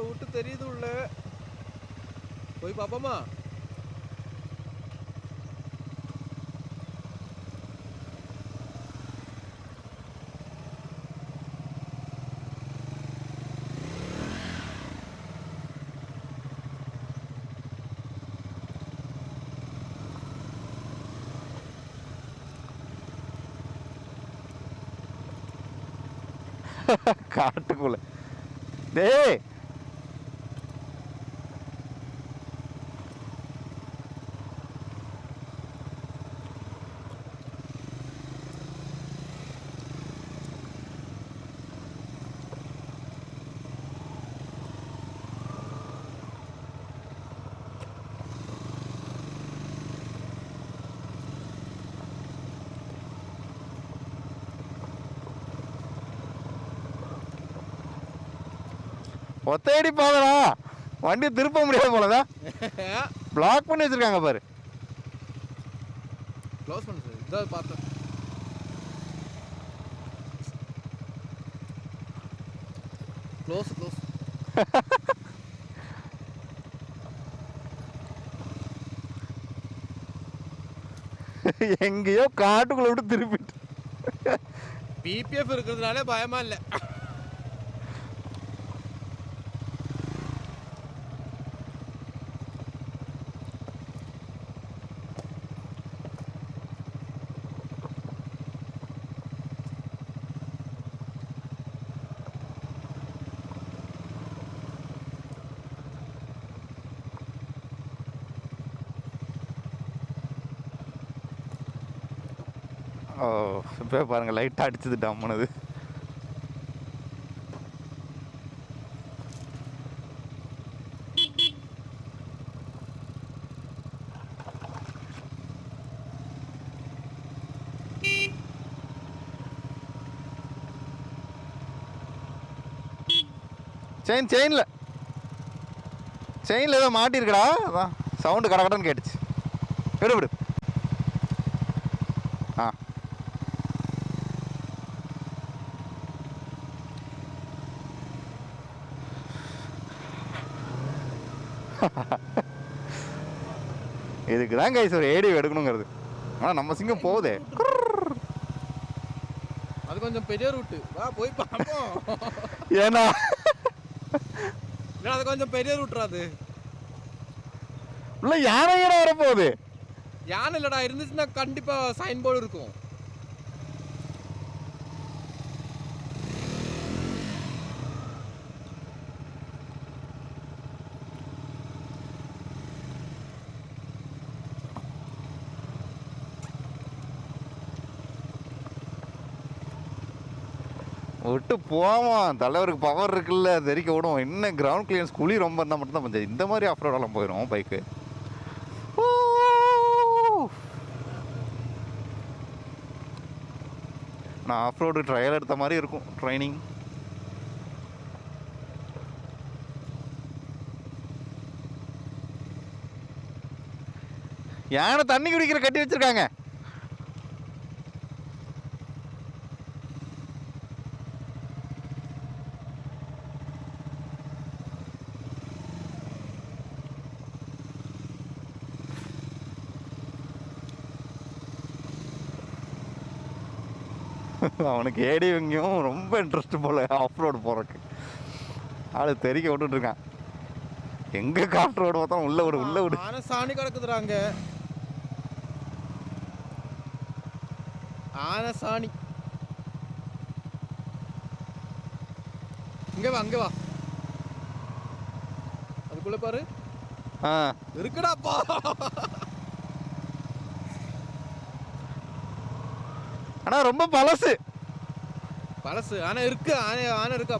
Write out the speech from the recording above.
Route தெரியுது உள்ள போய் பாப்போமா? காட்டுக்குள்ள டேய் ஒத்தையடி பாதடா, வண்டி திருப்ப முடியாது போலதான். பிளாக் பண்ணி வச்சிருக்காங்க பாரு. க்ளோஸ் பண்ணு சார். இதான் பார்த்தேன். க்ளோஸ். எங்கேயோ காட்டுக்குள்ள விட்டு திருப்பிட்டு. பிபிஎஃப் இருக்கிறதுனால பயமா இல்லை. ஓ, இப்போ பாருங்க லைட்டாக அடிச்சது டம்முனது. செயினில் ஏதோ மாட்டிருக்கடா, அதான் சவுண்டு கடக்கடன்னு கேட்டுச்சு. விடு. ஆ இதுக்கு தான் கைஸ் ஒரு ஏடி எடுக்கணுங்கிறது. ஆனால் நம்ம சிங்கம் போகுதே. அது கொஞ்சம் பெரிய ரூட்டு, வா போய் பார்ப்போம். ஏன்னா அது கொஞ்சம் பெரிய ரூட்ரா. அது உள்ள யானை வரப்போகுது. யானை இல்லடா, இருந்துச்சுன்னா கண்டிப்பா சைன் போர்டு இருக்கும். விட்டு போவான். தலைவருக்கு பவர் இருக்குல்ல, தெரிக்க விடும். என்ன கிரவுண்ட் கிளியரன்ஸ் குழி ரொம்ப இருந்தால் மட்டும்தான் பஞ்சம். இந்த மாதிரி ஆஃப் ரோடெல்லாம் போயிடும் பைக்கு. நான் ஆஃப் ரோடு ட்ரையல் எடுத்த மாதிரி இருக்கும் ட்ரைனிங். யானை தண்ணி குடிக்கிற கட்டி வச்சிருக்காங்க. அவனுக்கு ஏடி வங்கியும் ரொம்ப இன்ட்ரெஸ்ட் போல ஆஃப் ரோடு போகிறக்கு. ஆளு தெரிக்க விட்டுட்டு இருக்கான். எங்கே காட்டு ரோடு பார்த்தா உள்ள விடு. ஆனை சாணி கிடக்குதுறாங்க. ஆனை சாணி. இங்கே வா. அதுக்குள்ள பாரு. இருக்குடாப்பா. ஆனா ரொம்ப பழசு. ஆனா இருக்கு. ஆனை இருக்கா?